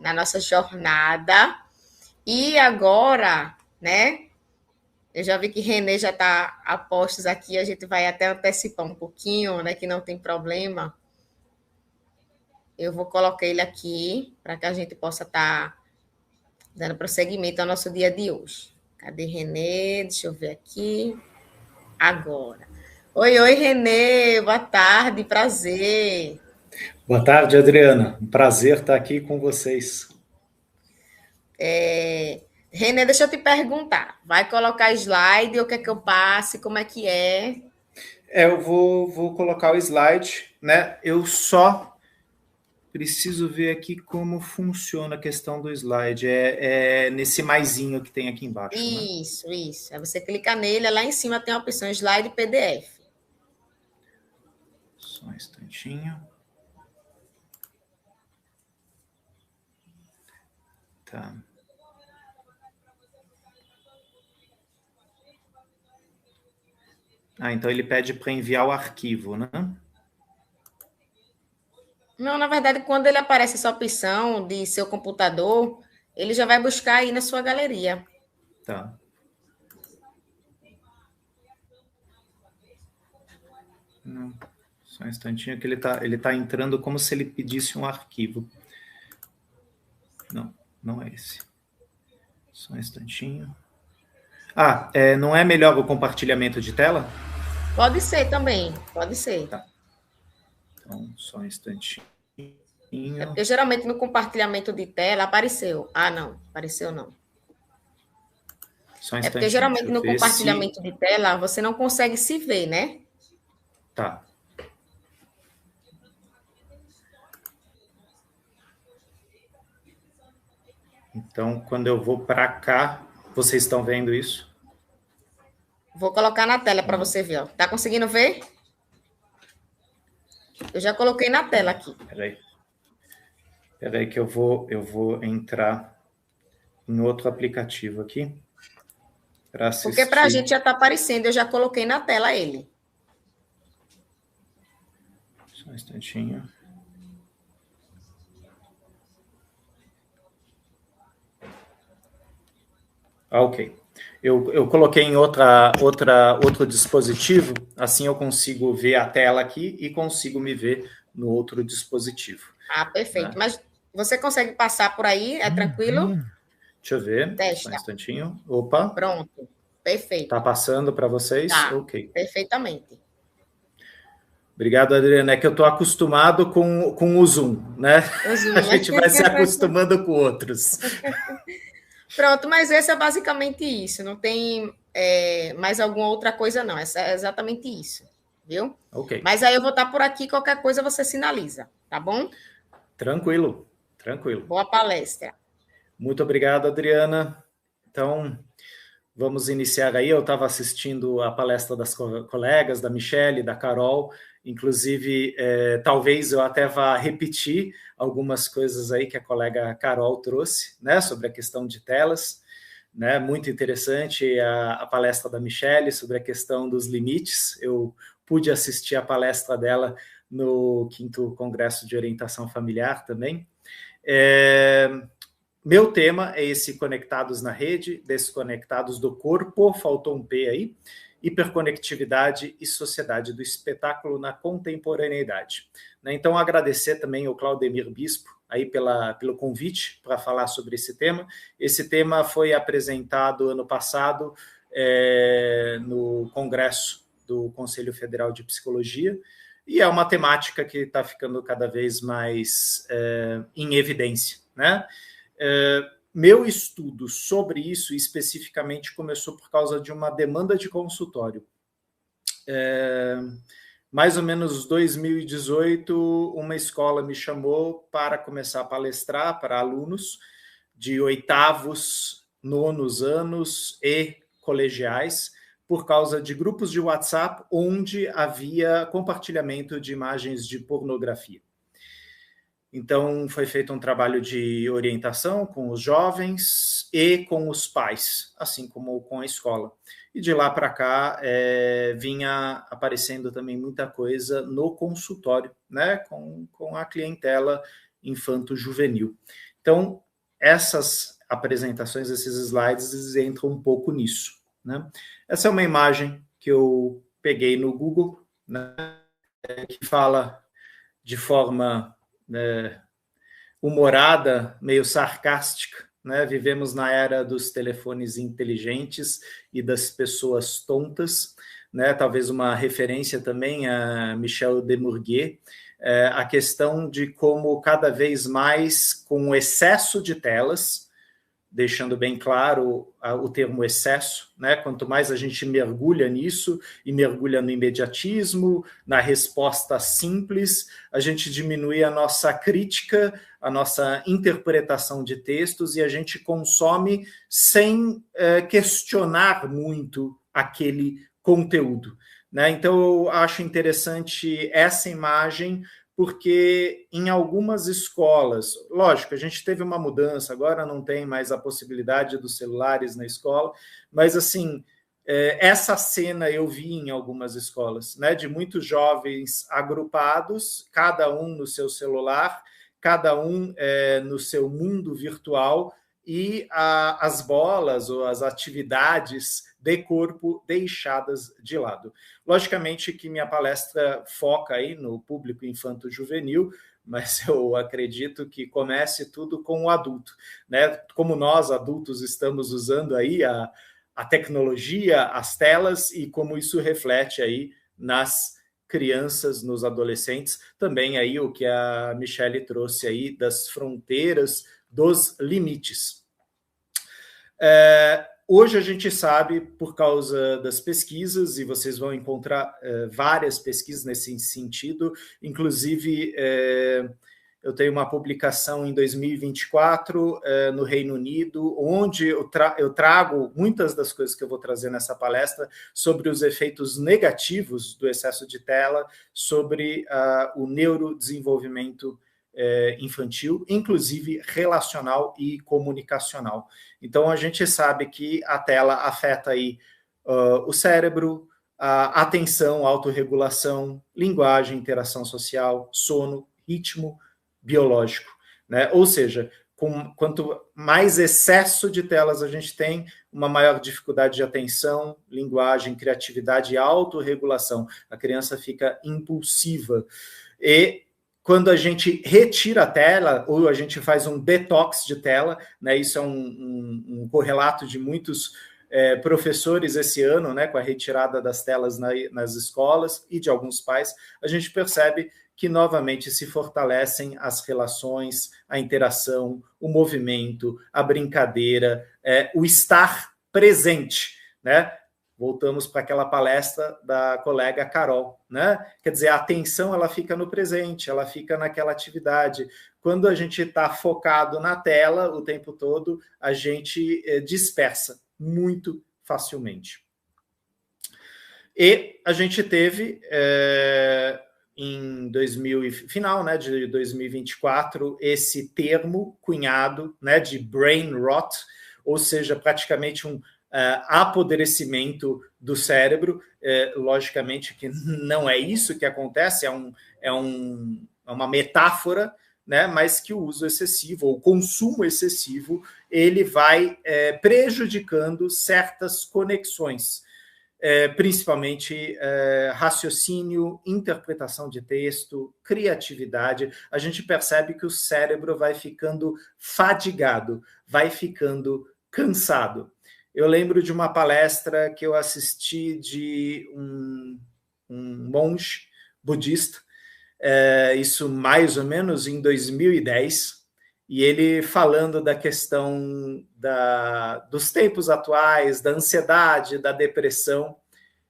na nossa jornada. E agora, né? Eu já vi que Renê já está a postos aqui, a gente vai até antecipar um pouquinho, né? Que não tem problema. Eu vou colocar ele aqui para que a gente possa estar dando prosseguimento ao nosso dia de hoje. Cadê Renê? Deixa eu ver aqui. Agora. Oi, Renê, boa tarde, prazer. Boa tarde, Adriana. Um prazer estar aqui com vocês. Renê, deixa eu te perguntar. Vai colocar slide ou quer que eu passe? Como é que é? Eu vou colocar o slide, né? Eu só preciso ver aqui como funciona a questão do slide. É nesse maisinho que tem aqui embaixo, né? Isso. Aí você clica nele, lá em cima tem a opção slide PDF. Só um instantinho. Tá. Então ele pede para enviar o arquivo, né? Não, na verdade, quando ele aparece essa opção de seu computador, ele já vai buscar aí na sua galeria. Tá. Não, só um instantinho que ele tá entrando como se ele pedisse um arquivo. Não é esse. Só um instantinho. Não é melhor o compartilhamento de tela? Pode ser também, pode ser. Tá. Então, só um instantinho. É porque geralmente no compartilhamento de tela apareceu. Ah, não, apareceu não. Só um É porque instantinho. geralmente no compartilhamento de tela você não consegue se ver, né? Tá. Então, quando eu vou para cá, vocês estão vendo isso? Vou colocar na tela para você ver. Ó. Tá conseguindo ver? Eu já coloquei na tela aqui. Peraí que eu vou entrar em outro aplicativo aqui para assistir. Porque para a gente já está aparecendo, eu já coloquei na tela ele. Só um instantinho. Ok. Eu coloquei em outro dispositivo, assim eu consigo ver a tela aqui e consigo me ver no outro dispositivo. Ah, perfeito. Né? Mas você consegue passar por aí? É tranquilo? Deixa eu ver. Testa. Só um instantinho. Opa. Pronto. Perfeito. Tá passando para vocês? Tá. Ok. Perfeitamente. Obrigado, Adriana. É que eu estou acostumado com o Zoom, né? O Zoom, a gente vai se acostumando com outros. Pronto, mas esse é basicamente isso. Não tem mais alguma outra coisa, não. Essa é exatamente isso, viu? Ok. Mas aí eu vou estar por aqui, qualquer coisa você sinaliza, tá bom? Tranquilo. Boa palestra. Muito obrigado, Adriana. Então, vamos iniciar aí. Eu estava assistindo a palestra das colegas, da Michelle, da Carol. Inclusive, talvez eu até vá repetir algumas coisas aí que a colega Carol trouxe, né, sobre a questão de telas. Né, muito interessante a palestra da Michelle sobre a questão dos limites. Eu pude assistir a palestra dela no 5º Congresso de Orientação Familiar também. Meu tema é esse conectados na rede, desconectados do corpo, faltou um P aí, hiperconectividade e sociedade do espetáculo na contemporaneidade. Então, agradecer também ao Claudemir Bispo aí pelo convite para falar sobre esse tema. Esse tema foi apresentado ano passado no Congresso do Conselho Federal de Psicologia, e é uma temática que está ficando cada vez mais em evidência, né? Meu estudo sobre isso especificamente começou por causa de uma demanda de consultório. Mais ou menos 2018, uma escola me chamou para começar a palestrar para alunos de 8º, 9º anos e colegiais, por causa de grupos de WhatsApp onde havia compartilhamento de imagens de pornografia. Então, foi feito um trabalho de orientação com os jovens e com os pais, assim como com a escola. E de lá para cá, vinha aparecendo também muita coisa no consultório, né, com a clientela infanto-juvenil. Então, essas apresentações, esses slides, eles entram um pouco nisso, né? Essa é uma imagem que eu peguei no Google, né, que fala de forma humorada, meio sarcástica, né? Vivemos na era dos telefones inteligentes e das pessoas tontas, né? Talvez uma referência também a Michel Demourguet, a questão de como cada vez mais, com o excesso de telas, deixando bem claro o termo excesso, né? Quanto mais a gente mergulha nisso e mergulha no imediatismo, na resposta simples, a gente diminui a nossa crítica, a nossa interpretação de textos e a gente consome sem questionar muito aquele conteúdo, né? Então, eu acho interessante essa imagem, porque em algumas escolas, lógico, a gente teve uma mudança, agora não tem mais a possibilidade dos celulares na escola, mas assim, essa cena eu vi em algumas escolas, né, de muitos jovens agrupados, cada um no seu celular, cada um no seu mundo virtual, e as bolas ou as atividades de corpo deixadas de lado. Logicamente que minha palestra foca aí no público infanto-juvenil, mas eu acredito que comece tudo com o adulto, né? Como nós, adultos, estamos usando aí a tecnologia, as telas, e como isso reflete aí nas crianças, nos adolescentes, também aí o que a Michele trouxe aí das fronteiras, dos limites. Hoje a gente sabe, por causa das pesquisas, e vocês vão encontrar várias pesquisas nesse sentido, inclusive eu tenho uma publicação em 2024 no Reino Unido, onde eu trago muitas das coisas que eu vou trazer nessa palestra sobre os efeitos negativos do excesso de tela, sobre o neurodesenvolvimento infantil, inclusive relacional e comunicacional. Então, a gente sabe que a tela afeta aí o cérebro, a atenção, autorregulação, linguagem, interação social, sono, ritmo biológico, né? Ou seja, quanto mais excesso de telas a gente tem, uma maior dificuldade de atenção, linguagem, criatividade e autorregulação. A criança fica impulsiva. E quando a gente retira a tela, ou a gente faz um detox de tela, né, isso é um correlato de muitos professores esse ano, né, com a retirada das telas nas escolas e de alguns pais, a gente percebe que novamente se fortalecem as relações, a interação, o movimento, a brincadeira, o estar presente, né? Voltamos para aquela palestra da colega Carol, né? Quer dizer, a atenção ela fica no presente, ela fica naquela atividade. Quando a gente está focado na tela o tempo todo, a gente dispersa muito facilmente. E a gente teve em final, né, de 2024, esse termo cunhado, né, de brain rot, ou seja, praticamente um apodrecimento do cérebro. Logicamente que não é isso que acontece, é uma metáfora, né, mas que o uso excessivo, ou o consumo excessivo, ele vai prejudicando certas conexões, principalmente raciocínio, interpretação de texto, criatividade. A gente percebe que o cérebro vai ficando fadigado, vai ficando cansado. Eu lembro de uma palestra que eu assisti de um monge budista, isso mais ou menos em 2010, e ele falando da questão dos tempos atuais, da ansiedade, da depressão,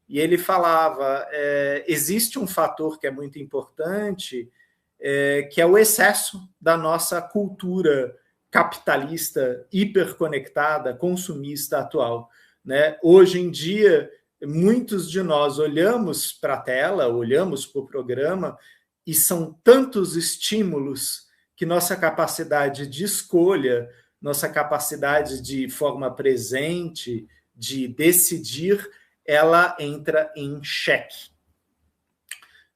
e ele falava, existe um fator que é muito importante, que é o excesso da nossa cultura capitalista, hiperconectada, consumista atual, né? Hoje em dia, muitos de nós olhamos para a tela, olhamos para o programa, e são tantos estímulos que nossa capacidade de escolha, nossa capacidade de forma presente, de decidir, ela entra em xeque.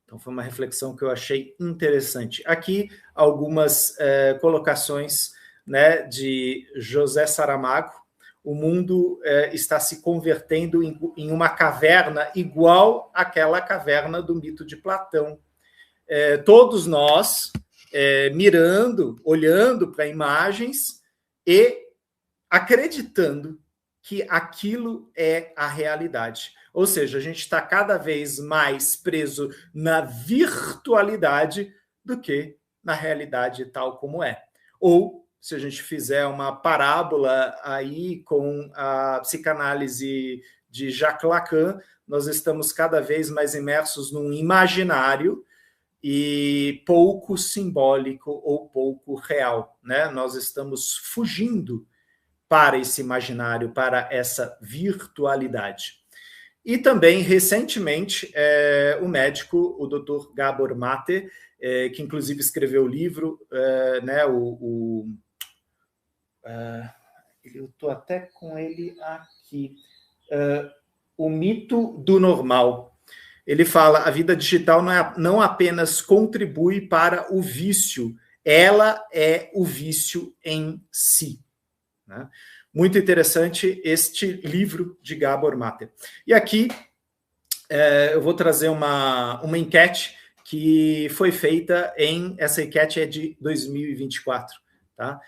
Então, foi uma reflexão que eu achei interessante. Aqui, algumas colocações né, de José Saramago, o mundo está se convertendo em uma caverna igual àquela caverna do mito de Platão. Todos nós mirando, olhando para imagens e acreditando que aquilo é a realidade. Ou seja, a gente está cada vez mais preso na virtualidade do que na realidade tal como é. Ou, se a gente fizer uma parábola aí com a psicanálise de Jacques Lacan, nós estamos cada vez mais imersos num imaginário e pouco simbólico ou pouco real, né? Nós estamos fugindo para esse imaginário, para essa virtualidade. E também, recentemente, o médico, o Dr. Gabor Mate, que inclusive escreveu o livro, né, eu estou até com ele aqui, O Mito do Normal. Ele fala: a vida digital não apenas contribui para o vício, ela é o vício em si. Né? Muito interessante este livro de Gabor Mate. E aqui eu vou trazer uma enquete que foi feita essa enquete é de 2024. Tá?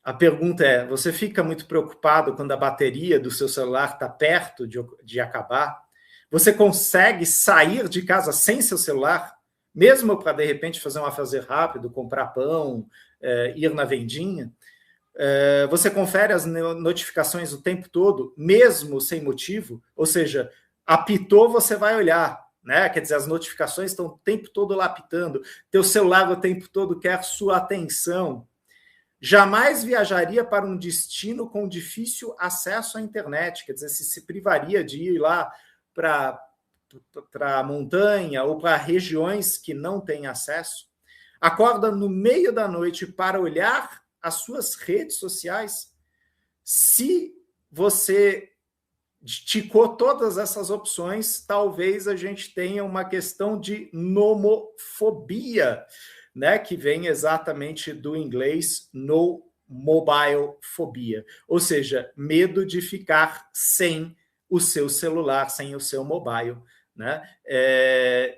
A pergunta é: você fica muito preocupado quando a bateria do seu celular está perto de acabar? Você consegue sair de casa sem seu celular, mesmo para, de repente, fazer um afazer rápido, comprar pão, ir na vendinha? Você confere as notificações o tempo todo, mesmo sem motivo? Ou seja, apitou, você vai olhar, né? Quer dizer, as notificações estão o tempo todo lá apitando, teu celular o tempo todo quer sua atenção. Jamais viajaria para um destino com difícil acesso à internet, quer dizer, se privaria de ir lá para a montanha ou para regiões que não têm acesso. Acorda no meio da noite para olhar as suas redes sociais. Se você ticou todas essas opções, talvez a gente tenha uma questão de nomofobia, né, que vem exatamente do inglês no mobile phobia, ou seja, medo de ficar sem o seu celular, sem o seu mobile. Né?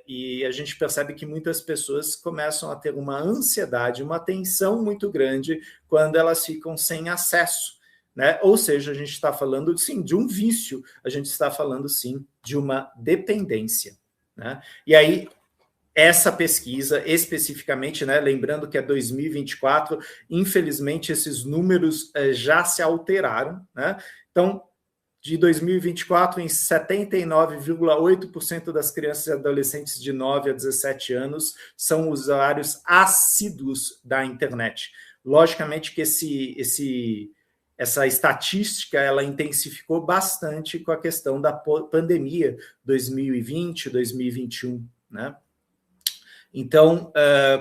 E a gente percebe que muitas pessoas começam a ter uma ansiedade, uma tensão muito grande quando elas ficam sem acesso. Né? Ou seja, a gente está falando, sim, de um vício, a gente está falando, sim, de uma dependência. Né? E aí, essa pesquisa, especificamente, né, lembrando que é 2024, infelizmente, esses números já se alteraram. Né? Então, de 2024, em 79,8% das crianças e adolescentes de 9 a 17 anos são usuários assíduos da internet. Logicamente que essa estatística ela intensificou bastante com a questão da pandemia 2020, 2021. Né? Então,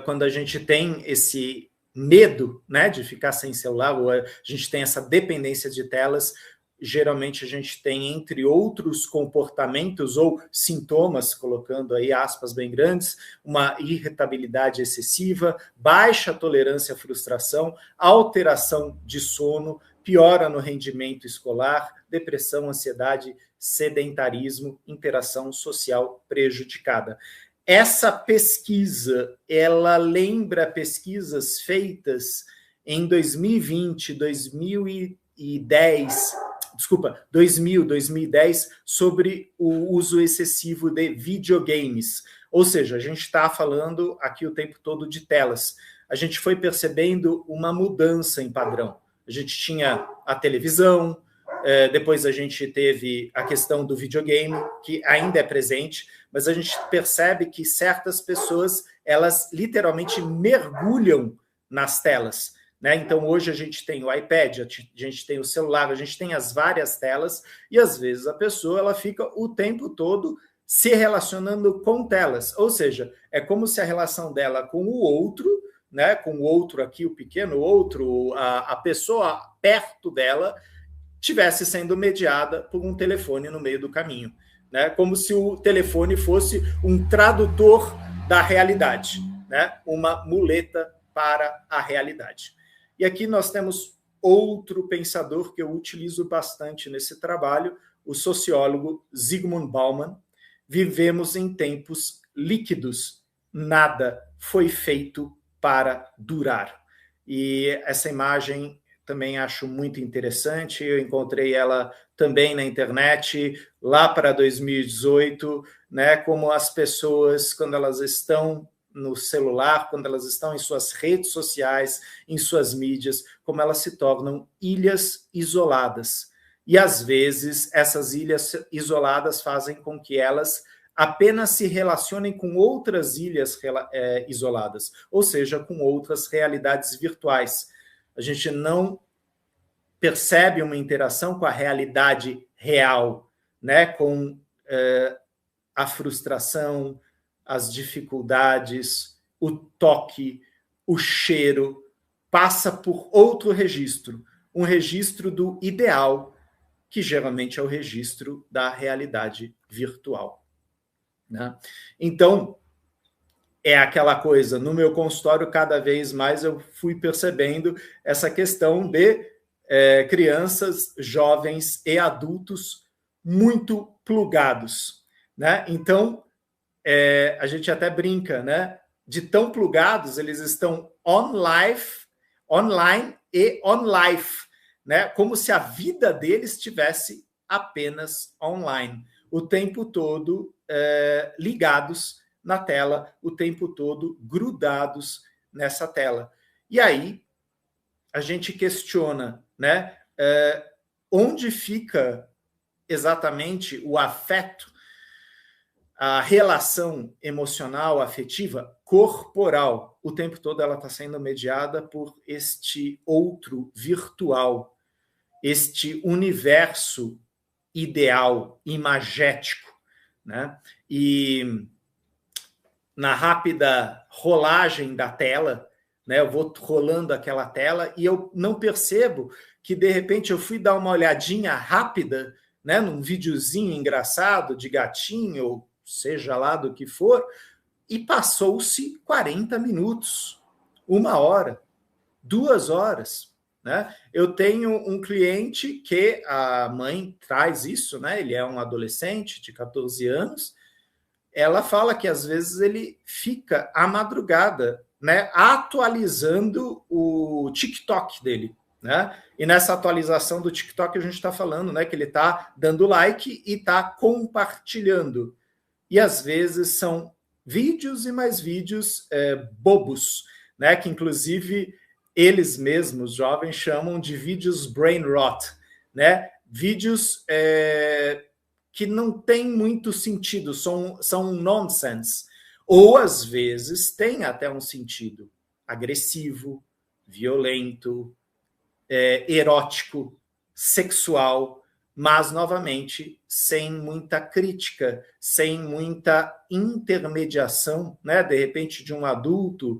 quando a gente tem esse medo, né, de ficar sem celular, ou a gente tem essa dependência de telas, geralmente a gente tem, entre outros comportamentos ou sintomas, colocando aí aspas bem grandes, uma irritabilidade excessiva, baixa tolerância à frustração, alteração de sono, piora no rendimento escolar, depressão, ansiedade, sedentarismo, interação social prejudicada. Essa pesquisa, ela lembra pesquisas feitas em 2020, 2010, sobre o uso excessivo de videogames. Ou seja, a gente está falando aqui o tempo todo de telas. A gente foi percebendo uma mudança em padrão. A gente tinha a televisão, depois a gente teve a questão do videogame, que ainda é presente, mas a gente percebe que certas pessoas, elas literalmente mergulham nas telas. Né? Então, hoje a gente tem o iPad, a gente tem o celular, a gente tem as várias telas, e às vezes a pessoa ela fica o tempo todo se relacionando com telas. Ou seja, é como se a relação dela com o outro, né, com o outro aqui, o pequeno outro, a pessoa perto dela, tivesse sendo mediada por um telefone no meio do caminho. Né? Como se o telefone fosse um tradutor da realidade, né? Uma muleta para a realidade. E aqui nós temos outro pensador que eu utilizo bastante nesse trabalho, o sociólogo Zygmunt Bauman. Vivemos em tempos líquidos, nada foi feito para durar. E essa imagem também acho muito interessante, eu encontrei ela também na internet, lá para 2018, né, como as pessoas, quando elas estão no celular, quando elas estão em suas redes sociais, em suas mídias, como elas se tornam ilhas isoladas. E, às vezes, essas ilhas isoladas fazem com que elas apenas se relacionem com outras ilhas isoladas, ou seja, com outras realidades virtuais. A gente não percebe uma interação com a realidade real, né? Com a frustração, as dificuldades, o toque, o cheiro, passa por outro registro, um registro do ideal, que geralmente é o registro da realidade virtual. Né? Então, é aquela coisa, no meu consultório, cada vez mais eu fui percebendo essa questão de crianças, jovens e adultos muito plugados. Né? Então, a gente até brinca, né? De tão plugados, eles estão online e on life, né? Como se a vida deles estivesse apenas online, o tempo todo ligados na tela, o tempo todo grudados nessa tela. E aí a gente questiona, né? Onde fica exatamente o afeto, a relação emocional, afetiva, corporal. O tempo todo ela está sendo mediada por este outro virtual, este universo ideal, imagético. Né? E na rápida rolagem da tela, né, eu vou rolando aquela tela e eu não percebo que, de repente, eu fui dar uma olhadinha rápida, né, num videozinho engraçado de gatinho, ou seja lá do que for, e passou-se 40 minutos, 1 hora, 2 horas. Né? Eu tenho um cliente que a mãe traz isso, né? Ele é um adolescente de 14 anos, ela fala que às vezes ele fica à madrugada, né, atualizando o TikTok dele. Né? E nessa atualização do TikTok a gente está falando, né, que ele está dando like e está compartilhando. E às vezes são vídeos e mais vídeos bobos, né, que inclusive eles mesmos, jovens, chamam de vídeos brain rot, né? Vídeos que não tem muito sentido, são nonsense. Ou, às vezes, tem até um sentido agressivo, violento, erótico, sexual, mas, novamente, sem muita crítica, sem muita intermediação, né? De repente, de um adulto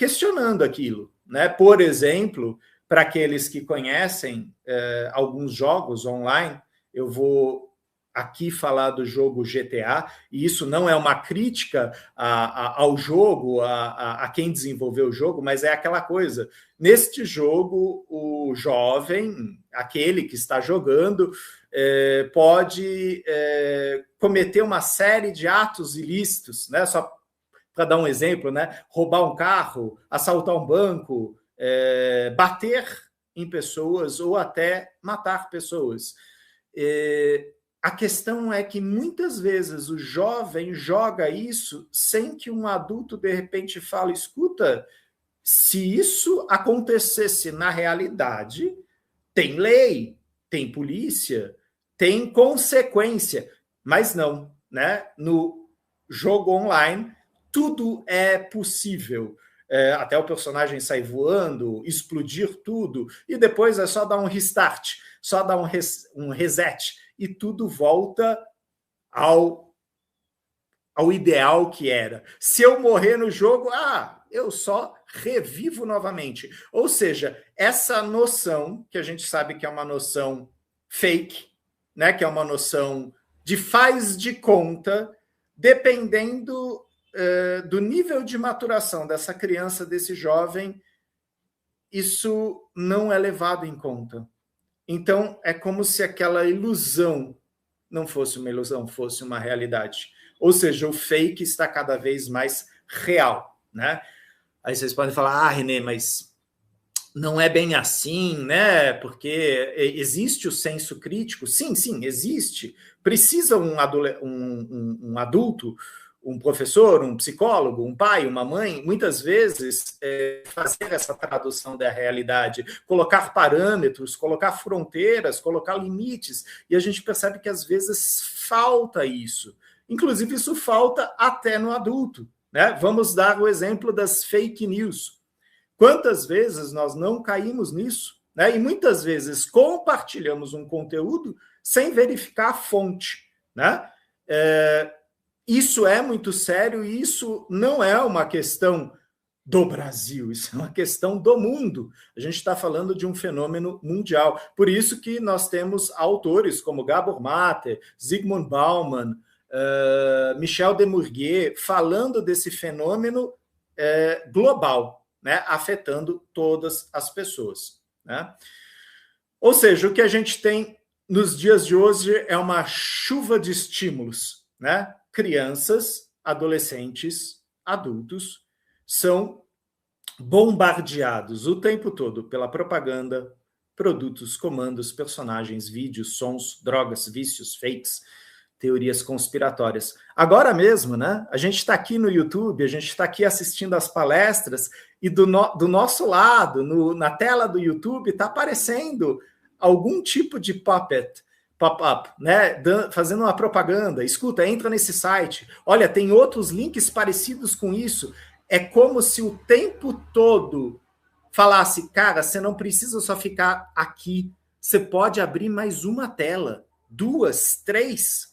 questionando aquilo. Né? Por exemplo, para aqueles que conhecem alguns jogos online, eu vou aqui falar do jogo GTA, e isso não é uma crítica ao jogo, a quem desenvolveu o jogo, mas é aquela coisa. Neste jogo, o jovem, aquele que está jogando, pode cometer uma série de atos ilícitos, né? Só para dar um exemplo, né? Roubar um carro, assaltar um banco, bater em pessoas ou até matar pessoas. A questão é que muitas vezes o jovem joga isso sem que um adulto de repente fale, escuta, se isso acontecesse na realidade, tem lei, tem polícia, tem consequência, mas não, né? No jogo online, tudo é possível. Até o personagem sair voando, explodir tudo, e depois é só dar um restart, só dar um reset, e tudo volta ao ideal que era. Se eu morrer no jogo, eu só revivo novamente. Ou seja, essa noção, que a gente sabe que é uma noção fake, né, que é uma noção de faz de conta, dependendo do nível de maturação dessa criança, desse jovem, isso não é levado em conta. Então, é como se aquela ilusão não fosse uma ilusão, fosse uma realidade. Ou seja, o fake está cada vez mais real, né? Aí vocês podem falar, Renê, mas não é bem assim, né? Porque existe o senso crítico. Sim, existe. Precisa um adulto, um professor, um psicólogo, um pai, uma mãe, muitas vezes fazer essa tradução da realidade, colocar parâmetros, colocar fronteiras, colocar limites, e a gente percebe que às vezes falta isso. Inclusive, isso falta até no adulto, né? Vamos dar o exemplo das fake news. Quantas vezes nós não caímos nisso, né? E muitas vezes compartilhamos um conteúdo sem verificar a fonte, né? Isso é muito sério e isso não é uma questão do Brasil, isso é uma questão do mundo. A gente está falando de um fenômeno mundial. Por isso que nós temos autores como Gabor Mate, Zygmunt Bauman, Michel Demurguet, falando desse fenômeno global, né, afetando todas as pessoas, né? Ou seja, o que a gente tem nos dias de hoje é uma chuva de estímulos, né? Crianças, adolescentes, adultos são bombardeados o tempo todo pela propaganda, produtos, comandos, personagens, vídeos, sons, drogas, vícios, fakes, teorias conspiratórias. Agora mesmo, né? A gente está aqui no YouTube, a gente está aqui assistindo as palestras e do nosso lado, na tela do YouTube, está aparecendo algum tipo de pop-up, né? Fazendo uma propaganda. Escuta, entra nesse site. Olha, tem outros links parecidos com isso. É como se o tempo todo falasse, cara, você não precisa só ficar aqui. Você pode abrir mais uma tela, 2, 3.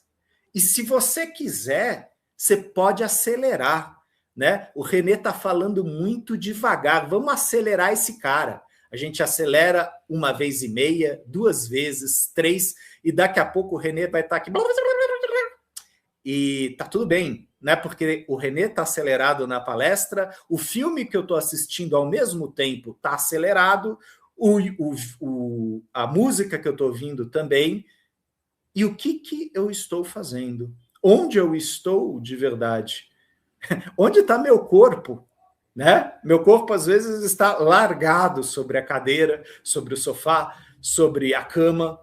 E se você quiser, você pode acelerar, né? O Renê está falando muito devagar. Vamos acelerar esse cara. A gente acelera 1,5 vezes, 2 vezes, 3, e daqui a pouco o Renê vai estar aqui. E tá tudo bem, né? Porque o Renê está acelerado na palestra, o filme que eu estou assistindo ao mesmo tempo está acelerado, a música que eu estou ouvindo também. E o que eu estou fazendo? Onde eu estou de verdade? Onde está meu corpo? Né? Meu corpo, às vezes, está largado sobre a cadeira, sobre o sofá, sobre a cama,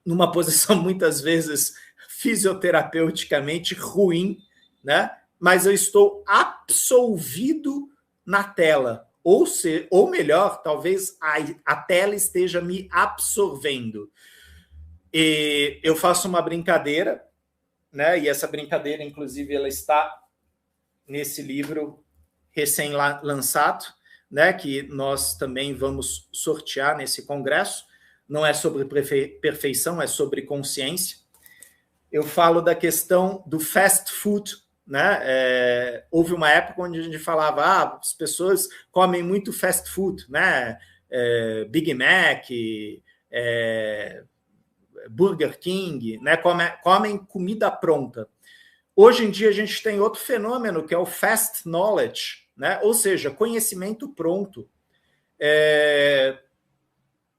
numa posição, muitas vezes, fisioterapeuticamente ruim, né? Mas eu estou absolvido na tela. Ou melhor, talvez a tela esteja me absorvendo. E eu faço uma brincadeira, né? E essa brincadeira, inclusive, ela está nesse livro recém-lançado, né? Que nós também vamos sortear nesse congresso. Não é sobre perfeição, é sobre consciência. Eu falo da questão do fast food, né? Houve uma época onde a gente falava, as pessoas comem muito fast food, né? Big Mac, Burger King, né? Comem comida pronta. Hoje em dia a gente tem outro fenômeno que é o fast knowledge, né? Ou seja, conhecimento pronto.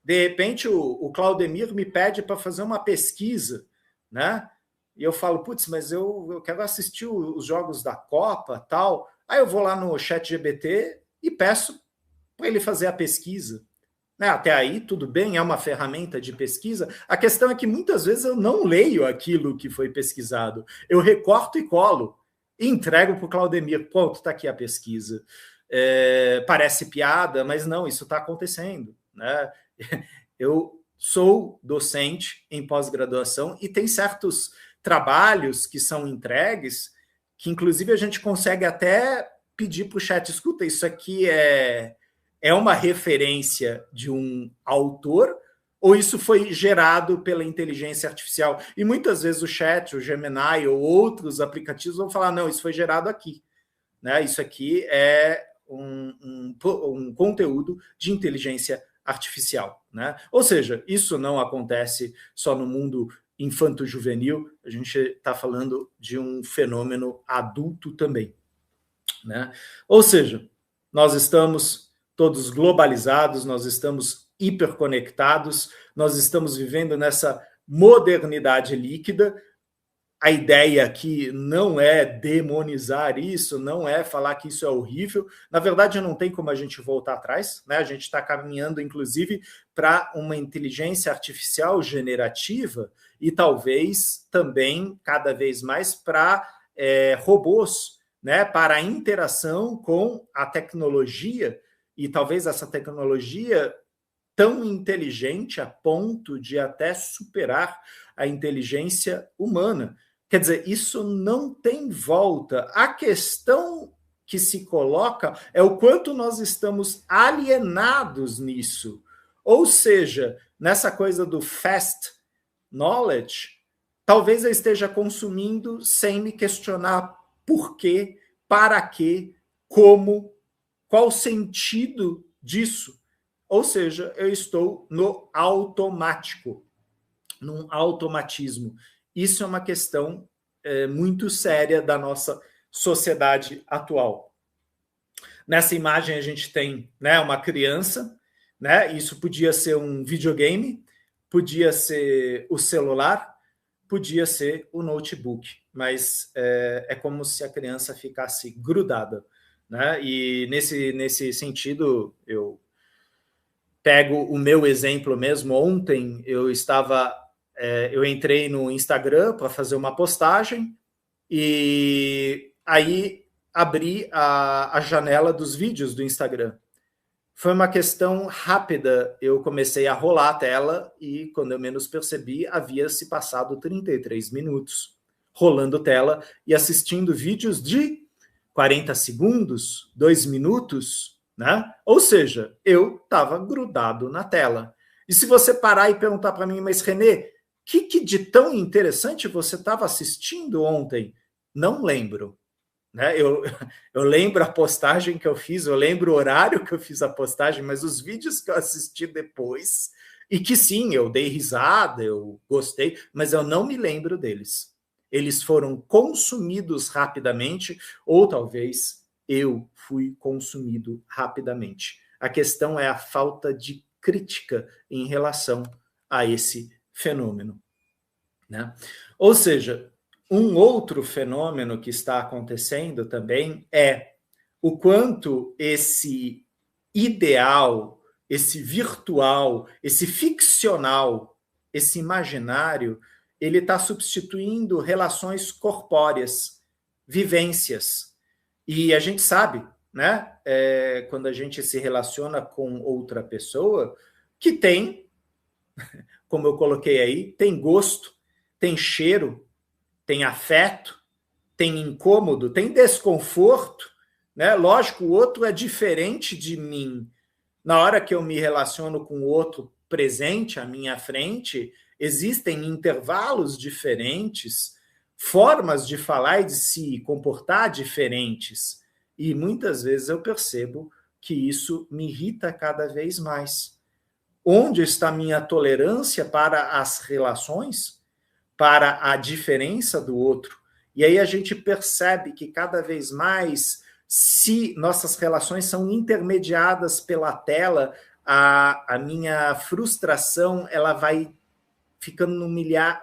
De repente o Claudemir me pede para fazer uma pesquisa, né? E eu falo, putz, mas eu quero assistir os jogos da Copa, tal. Aí eu vou lá no ChatGPT e peço para ele fazer a pesquisa. Né? Até aí, tudo bem, é uma ferramenta de pesquisa. A questão é que muitas vezes eu não leio aquilo que foi pesquisado. Eu recorto e colo e entrego para o Claudemir. Pronto, está aqui a pesquisa. Parece piada, mas não, isso está acontecendo. Né? Eu sou docente em pós-graduação e tem certos trabalhos que são entregues que, inclusive, a gente consegue até pedir para o chat, escuta, isso aqui é uma referência de um autor ou isso foi gerado pela inteligência artificial? E muitas vezes o chat, o Gemini ou outros aplicativos vão falar, não, isso foi gerado aqui. Né? Isso aqui é um conteúdo de inteligência artificial. Né? Ou seja, isso não acontece só no mundo infanto-juvenil, a gente está falando de um fenômeno adulto também, né? Ou seja, nós estamos todos globalizados, nós estamos hiperconectados, nós estamos vivendo nessa modernidade líquida. A ideia aqui não é demonizar isso, não é falar que isso é horrível. Na verdade, não tem como a gente voltar atrás, né? A gente está caminhando, inclusive, para uma inteligência artificial generativa e talvez também, cada vez mais, para robôs, né? Para a interação com a tecnologia, e talvez essa tecnologia tão inteligente a ponto de até superar a inteligência humana. Quer dizer, isso não tem volta. A questão que se coloca é o quanto nós estamos alienados nisso. Ou seja, nessa coisa do fast knowledge, talvez eu esteja consumindo sem me questionar por quê, para quê, como, qual o sentido disso. Ou seja, eu estou no automático, num automatismo. Isso é uma questão muito séria da nossa sociedade atual. Nessa imagem a gente tem, né, uma criança, né? Isso podia ser um videogame, podia ser o celular, podia ser o notebook, mas é como se a criança ficasse grudada, né? E nesse sentido, eu pego o meu exemplo mesmo. Ontem eu entrei no Instagram para fazer uma postagem e aí abri a janela dos vídeos do Instagram. Foi uma questão rápida, eu comecei a rolar a tela e quando eu menos percebi, havia se passado 33 minutos rolando tela e assistindo vídeos de 40 segundos, 2 minutos, né? Ou seja, eu estava grudado na tela. E se você parar e perguntar para mim, mas Renê, o que de tão interessante você estava assistindo ontem? Não lembro. Né? Eu lembro a postagem que eu fiz, eu lembro o horário que eu fiz a postagem, mas os vídeos que eu assisti depois, e que sim, eu dei risada, eu gostei, mas eu não me lembro deles. Eles foram consumidos rapidamente, ou talvez eu fui consumido rapidamente. A questão é a falta de crítica em relação a esse fenômeno, né? Ou seja, um outro fenômeno que está acontecendo também é o quanto esse ideal, esse virtual, esse ficcional, esse imaginário, ele está substituindo relações corpóreas, vivências. E a gente sabe, né, quando a gente se relaciona com outra pessoa, que tem, como eu coloquei aí, tem gosto, tem cheiro, tem afeto, tem incômodo, tem desconforto, né? Lógico, o outro é diferente de mim. Na hora que eu me relaciono com o outro presente à minha frente, existem intervalos diferentes, formas de falar e de se comportar diferentes. E muitas vezes eu percebo que isso me irrita cada vez mais. Onde está a minha tolerância para as relações, para a diferença do outro? E aí a gente percebe que cada vez mais, se nossas relações são intermediadas pela tela, a minha frustração ela vai ficando num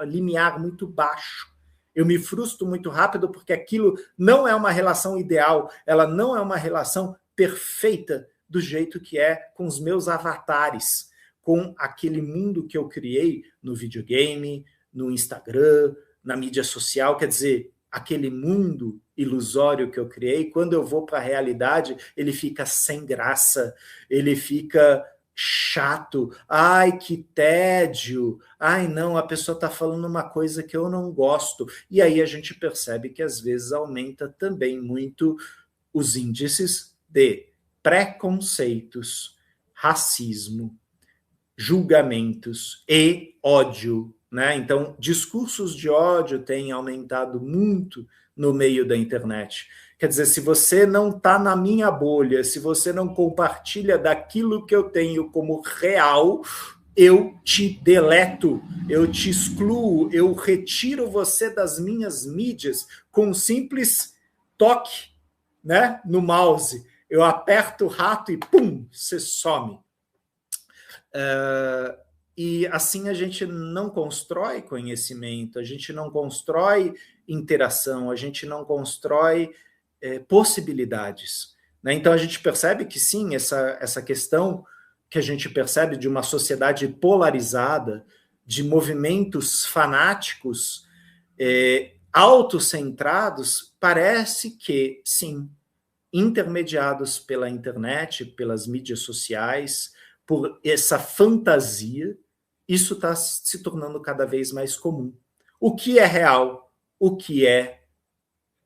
limiar muito baixo. Eu me frustro muito rápido porque aquilo não é uma relação ideal, ela não é uma relação perfeita do jeito que é com os meus avatares, com aquele mundo que eu criei no videogame, no Instagram, na mídia social. Quer dizer, aquele mundo ilusório que eu criei, quando eu vou para a realidade, ele fica sem graça, ele fica chato. Ai, que tédio. Ai, não, a pessoa está falando uma coisa que eu não gosto. E aí a gente percebe que às vezes aumenta também muito os índices de preconceitos, racismo, julgamentos e ódio, né? Então, discursos de ódio têm aumentado muito no meio da internet. Quer dizer, se você não está na minha bolha, se você não compartilha daquilo que eu tenho como real, eu te deleto, eu te excluo, eu retiro você das minhas mídias com um simples toque, né, no mouse. Eu aperto o rato e pum, você some. E assim a gente não constrói conhecimento, a gente não constrói interação, a gente não constrói possibilidades. Né? Então a gente percebe que sim, essa questão que a gente percebe de uma sociedade polarizada, de movimentos fanáticos, autocentrados, parece que, sim, intermediados pela internet, pelas mídias sociais, por essa fantasia, isso está se tornando cada vez mais comum. O que é real, o que é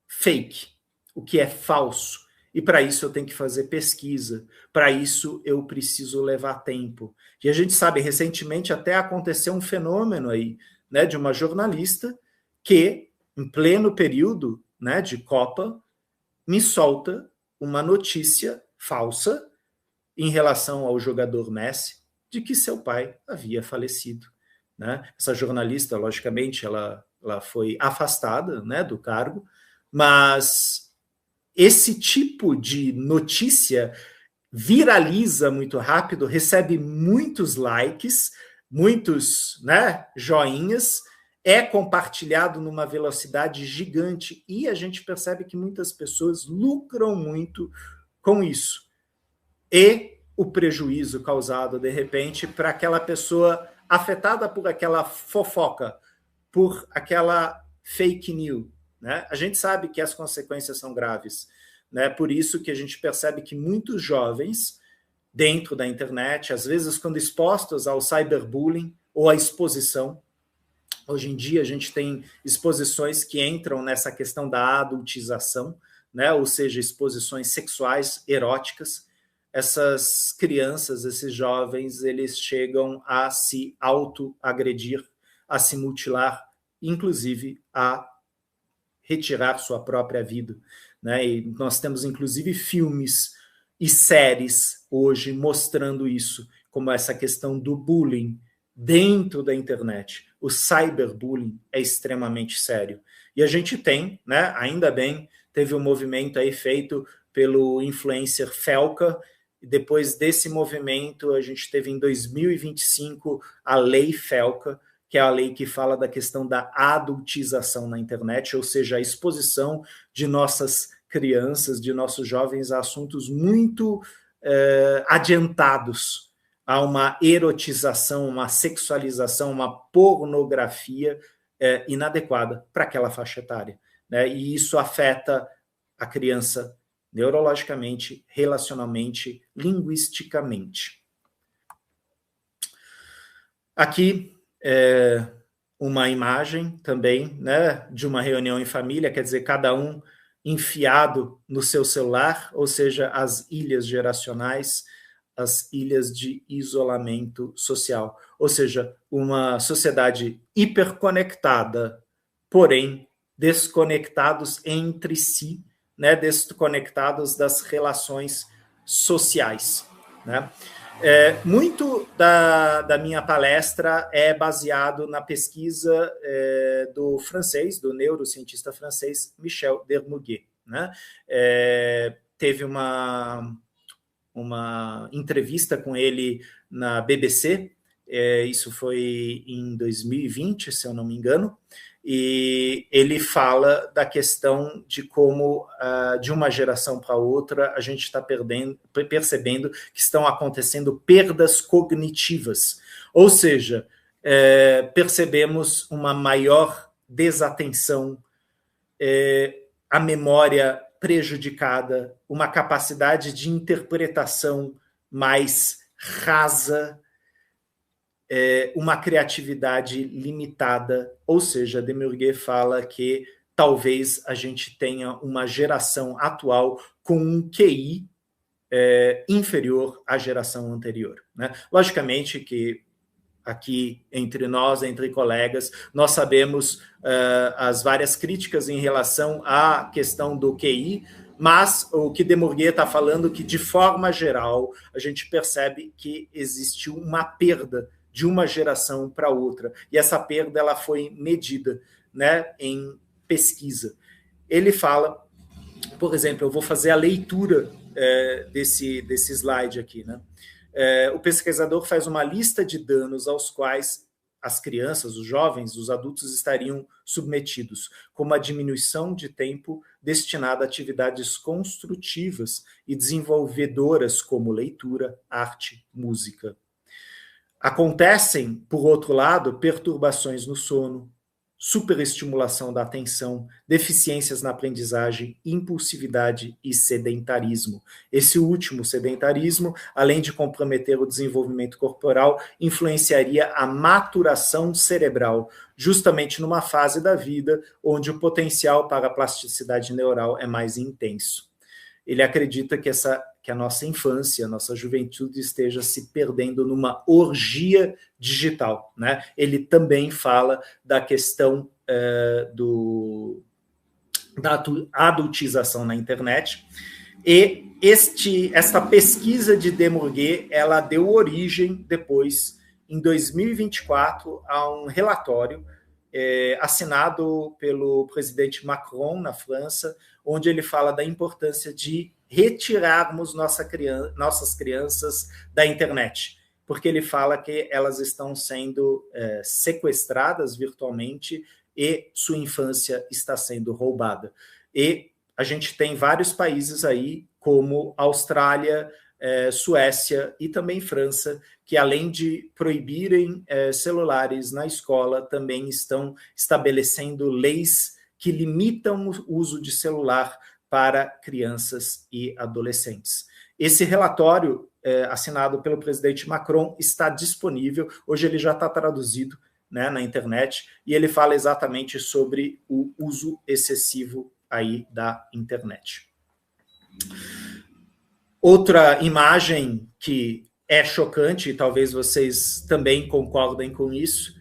fake, o que é falso. E para isso eu tenho que fazer pesquisa, para isso eu preciso levar tempo. E a gente sabe, recentemente até aconteceu um fenômeno aí, né, de uma jornalista que, em pleno período, né, de Copa, me solta uma notícia falsa em relação ao jogador Messi, de que seu pai havia falecido. Né? Essa jornalista, logicamente, ela foi afastada, né, do cargo, mas esse tipo de notícia viraliza muito rápido, recebe muitos likes, muitos, né, joinhas, é compartilhado numa velocidade gigante e a gente percebe que muitas pessoas lucram muito com isso. E o prejuízo causado, de repente, para aquela pessoa afetada por aquela fofoca, por aquela fake news. Né? A gente sabe que as consequências são graves. Né? Por isso que a gente percebe que muitos jovens, dentro da internet, às vezes quando expostos ao cyberbullying ou à exposição, hoje em dia a gente tem exposições que entram nessa questão da adultização, né? Ou seja, exposições sexuais, eróticas. Essas crianças, esses jovens, eles chegam a se autoagredir, a se mutilar, inclusive a retirar sua própria vida. Né? E nós temos, inclusive, filmes e séries hoje mostrando isso, como essa questão do bullying dentro da internet. O cyberbullying é extremamente sério. E a gente tem, né, ainda bem, teve um movimento aí feito pelo influencer Felca, e depois desse movimento a gente teve em 2025 a Lei Felca, que é a lei que fala da questão da adultização na internet, ou seja, a exposição de nossas crianças, de nossos jovens a assuntos muito adiantados, a uma erotização, uma sexualização, uma pornografia inadequada para aquela faixa etária. Né? E isso afeta a criança neurologicamente, relacionalmente, linguisticamente. Aqui uma imagem também, né, de uma reunião em família, quer dizer, cada um enfiado no seu celular, ou seja, as ilhas geracionais, as ilhas de isolamento social. Ou seja, uma sociedade hiperconectada, porém desconectados entre si, né, desconectados das relações sociais. Né? Muito da minha palestra é baseado na pesquisa do francês, do neurocientista francês Michel Dermoguet. Né? Teve uma entrevista com ele na BBC, isso foi em 2020, se eu não me engano, e ele fala da questão de como, de uma geração para outra, a gente está percebendo que estão acontecendo perdas cognitivas. Ou seja, percebemos uma maior desatenção, a memória prejudicada, uma capacidade de interpretação mais rasa, uma criatividade limitada, ou seja, Dermoguet fala que talvez a gente tenha uma geração atual com um QI inferior à geração anterior. Né? Logicamente que aqui entre nós, entre colegas, nós sabemos as várias críticas em relação à questão do QI, mas o que Dermoguet está falando que, de forma geral, a gente percebe que existiu uma perda de uma geração para outra. E essa perda ela foi medida, né, em pesquisa. Ele fala, por exemplo, eu vou fazer a leitura desse slide aqui, né? O pesquisador faz uma lista de danos aos quais as crianças, os jovens, os adultos estariam submetidos, como a diminuição de tempo destinado a atividades construtivas e desenvolvedoras como leitura, arte, música. Acontecem, por outro lado, perturbações no sono, superestimulação da atenção, deficiências na aprendizagem, impulsividade e sedentarismo. Esse último, sedentarismo, além de comprometer o desenvolvimento corporal, influenciaria a maturação cerebral, justamente numa fase da vida onde o potencial para a plasticidade neural é mais intenso. Ele acredita que a nossa infância, a nossa juventude esteja se perdendo numa orgia digital, né? Ele também fala da questão da adultização na internet. E esta pesquisa de Demurguet, ela deu origem depois, em 2024, a um relatório assinado pelo presidente Macron na França, onde ele fala da importância de retirarmos nossas crianças da internet, porque ele fala que elas estão sendo sequestradas virtualmente e sua infância está sendo roubada. E a gente tem vários países aí, como Austrália, Suécia e também França, que além de proibirem celulares na escola, também estão estabelecendo leis que limitam o uso de celular para crianças e adolescentes. Esse relatório, assinado pelo presidente Macron, está disponível, hoje ele já está traduzido, né, na internet, e ele fala exatamente sobre o uso excessivo aí da internet. Outra imagem que é chocante, e talvez vocês também concordem com isso,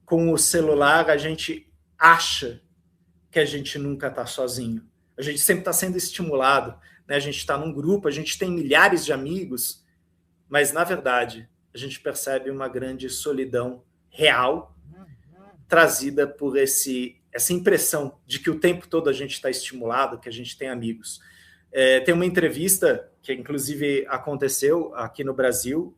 com o celular a gente acha que a gente nunca está sozinho. A gente sempre está sendo estimulado, né? A gente está num grupo, a gente tem milhares de amigos, mas, na verdade, a gente percebe uma grande solidão real trazida por essa impressão de que o tempo todo a gente está estimulado, que a gente tem amigos. Tem uma entrevista que, inclusive, aconteceu aqui no Brasil,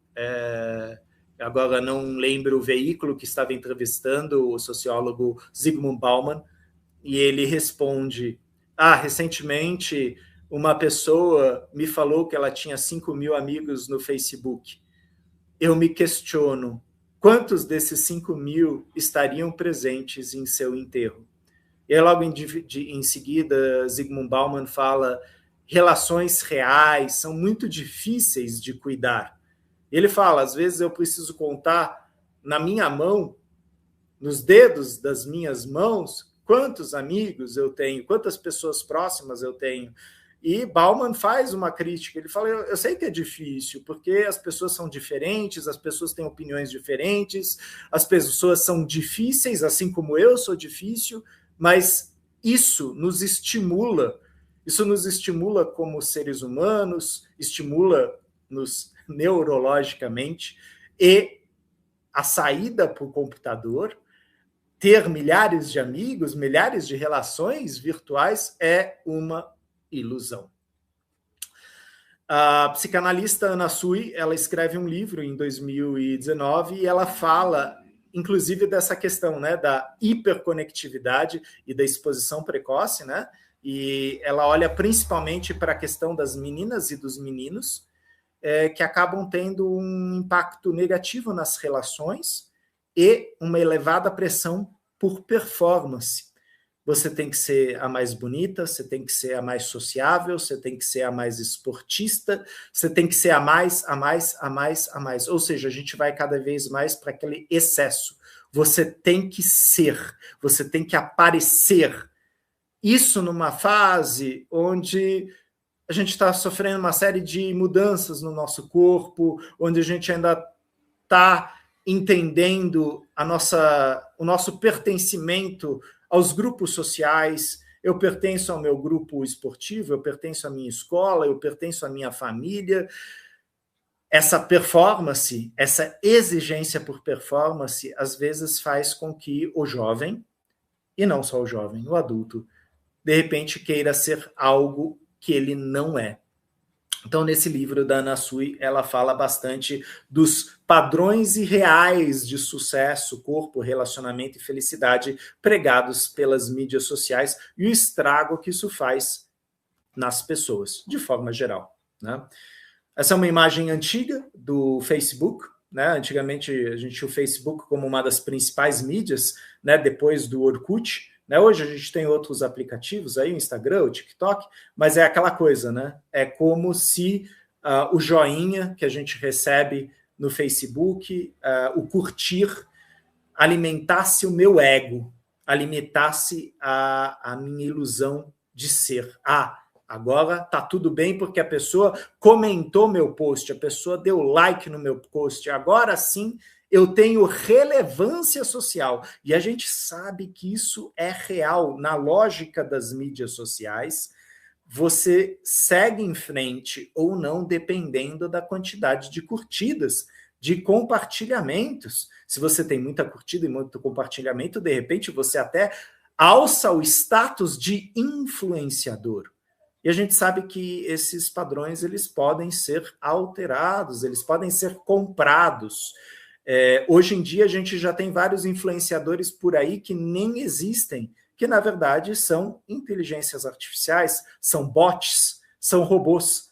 agora não lembro o veículo que estava entrevistando o sociólogo Zygmunt Bauman, e ele responde: recentemente uma pessoa me falou que ela tinha 5.000 amigos no Facebook. Eu me questiono, quantos desses 5.000 estariam presentes em seu enterro? E aí, logo em seguida, Zygmunt Bauman fala: relações reais são muito difíceis de cuidar. Ele fala, às vezes eu preciso contar na minha mão, nos dedos das minhas mãos, quantos amigos eu tenho, quantas pessoas próximas eu tenho. E Bauman faz uma crítica, ele fala, eu sei que é difícil, porque as pessoas são diferentes, as pessoas têm opiniões diferentes, as pessoas são difíceis, assim como eu sou difícil, mas isso nos estimula como seres humanos, estimula-nos neurologicamente, e a saída para o computador, ter milhares de amigos, milhares de relações virtuais é uma ilusão. A psicanalista Anna Sui, ela escreve um livro em 2019 e ela fala, inclusive, dessa questão, né, da hiperconectividade e da exposição precoce, né? E ela olha principalmente para a questão das meninas e dos meninos, que acabam tendo um impacto negativo nas relações e uma elevada pressão por performance. Você tem que ser a mais bonita, você tem que ser a mais sociável, você tem que ser a mais esportista, você tem que ser a mais. Ou seja, a gente vai cada vez mais para aquele excesso. Você tem que ser, você tem que aparecer. Isso numa fase onde a gente está sofrendo uma série de mudanças no nosso corpo, onde a gente ainda está entendendo o nosso pertencimento aos grupos sociais. Eu pertenço ao meu grupo esportivo, eu pertenço à minha escola, eu pertenço à minha família. essa performance, essa exigência por performance, às vezes faz com que o jovem, e não só o jovem, o adulto, de repente queira ser algo que ele não é. Então, nesse livro da Anna Sui, ela fala bastante dos padrões irreais de sucesso, corpo, relacionamento e felicidade pregados pelas mídias sociais e o estrago que isso faz nas pessoas, de forma geral, né? Essa é uma imagem antiga do Facebook, né? Antigamente a gente tinha o Facebook como uma das principais mídias, né? Depois do Orkut, né? Hoje a gente tem outros aplicativos aí, o Instagram, o TikTok, mas é aquela coisa, né? É como se o joinha que a gente recebe no Facebook, o curtir, alimentasse o meu ego, alimentasse a minha ilusão de ser. Agora tá tudo bem porque a pessoa comentou meu post, a pessoa deu like no meu post. Agora sim eu tenho relevância social. E a gente sabe que isso é real na lógica das mídias sociais. Você segue em frente ou não, dependendo da quantidade de curtidas, de compartilhamentos. Se você tem muita curtida e muito compartilhamento, de repente você até alça o status de influenciador. E a gente sabe que esses padrões eles podem ser alterados, eles podem ser comprados. Hoje em dia a gente já tem vários influenciadores por aí que nem existem, que na verdade são inteligências artificiais, são bots, são robôs.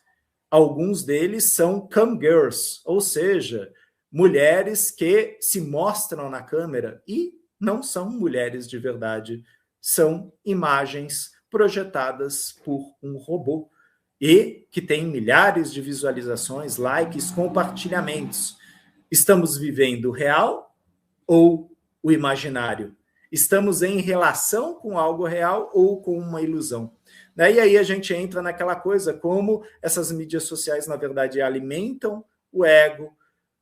Alguns deles são cam girls, ou seja, mulheres que se mostram na câmera e não são mulheres de verdade, são imagens projetadas por um robô e que tem milhares de visualizações, likes, compartilhamentos. Estamos vivendo o real ou o imaginário? Estamos em relação com algo real ou com uma ilusão? E aí a gente entra naquela coisa como essas mídias sociais, na verdade, alimentam o ego,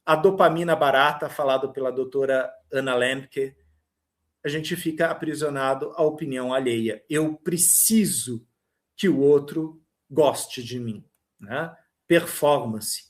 a dopamina barata, falado pela doutora Anna Lembke, a gente fica aprisionado à opinião alheia. Eu preciso que o outro goste de mim, né? Performance.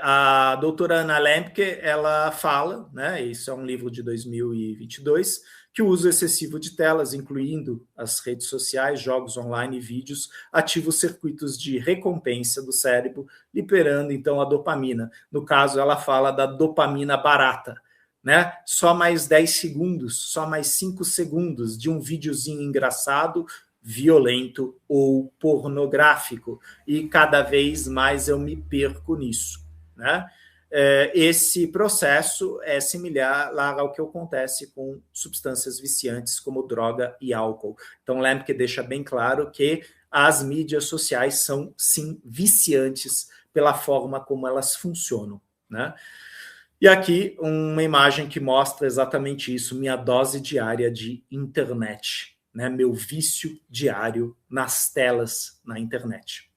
A doutora Anna Lembke, ela fala, né, isso é um livro de 2022, que o uso excessivo de telas, incluindo as redes sociais, jogos online e vídeos, ativa os circuitos de recompensa do cérebro, liberando, então, a dopamina. No caso, ela fala da dopamina barata, né? Só mais 10 segundos, só mais 5 segundos de um videozinho engraçado, violento ou pornográfico, e cada vez mais eu me perco nisso, né? Esse processo é similar ao que acontece com substâncias viciantes como droga e álcool. Então, Lemke deixa bem claro que as mídias sociais são, sim, viciantes pela forma como elas funcionam, né? E aqui uma imagem que mostra exatamente isso, minha dose diária de internet, né? Meu vício diário nas telas na internet.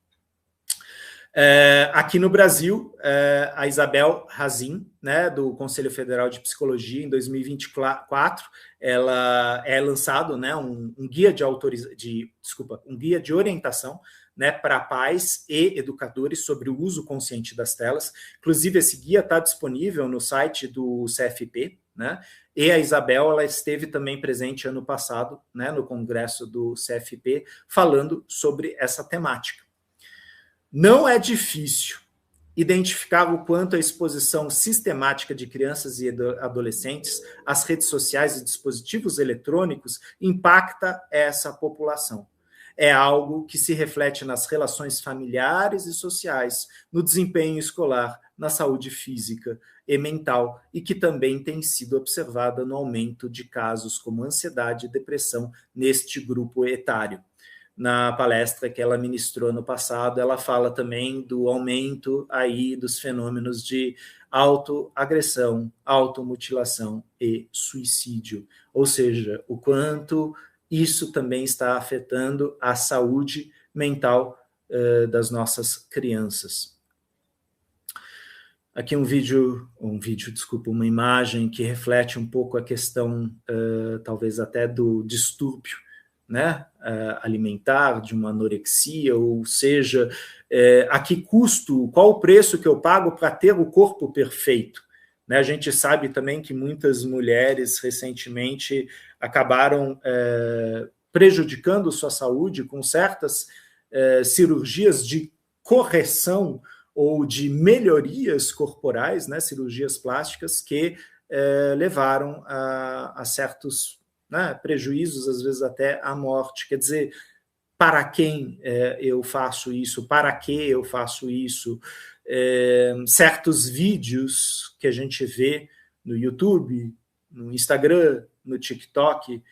Aqui no Brasil, a Isabel Razin, né, do Conselho Federal de Psicologia, em 2024, ela é lançado, né, um guia de orientação, né, para pais e educadores sobre o uso consciente das telas. Inclusive, esse guia está disponível no site do CFP, né? E a Isabel, ela esteve também presente ano passado, né, no congresso do CFP, falando sobre essa temática. Não é difícil identificar o quanto a exposição sistemática de crianças e adolescentes às redes sociais e dispositivos eletrônicos impacta essa população. É algo que se reflete nas relações familiares e sociais, no desempenho escolar, na saúde física e mental, e que também tem sido observada no aumento de casos como ansiedade e depressão neste grupo etário. Na palestra que ela ministrou no passado, ela fala também do aumento aí dos fenômenos de autoagressão, automutilação e suicídio, ou seja, o quanto isso também está afetando a saúde mental das nossas crianças. Aqui uma imagem que reflete um pouco a questão, talvez até do distúrbio, né, alimentar, de uma anorexia, ou seja, a que custo, qual o preço que eu pago para ter o corpo perfeito? Né, a gente sabe também que muitas mulheres recentemente acabaram prejudicando sua saúde com certas cirurgias de correção ou de melhorias corporais, né, cirurgias plásticas, que levaram a certos, né, prejuízos, às vezes até à morte. Quer dizer, para quem eu faço isso? Para que eu faço isso? Certos vídeos que a gente vê no YouTube, no Instagram, no TikTok,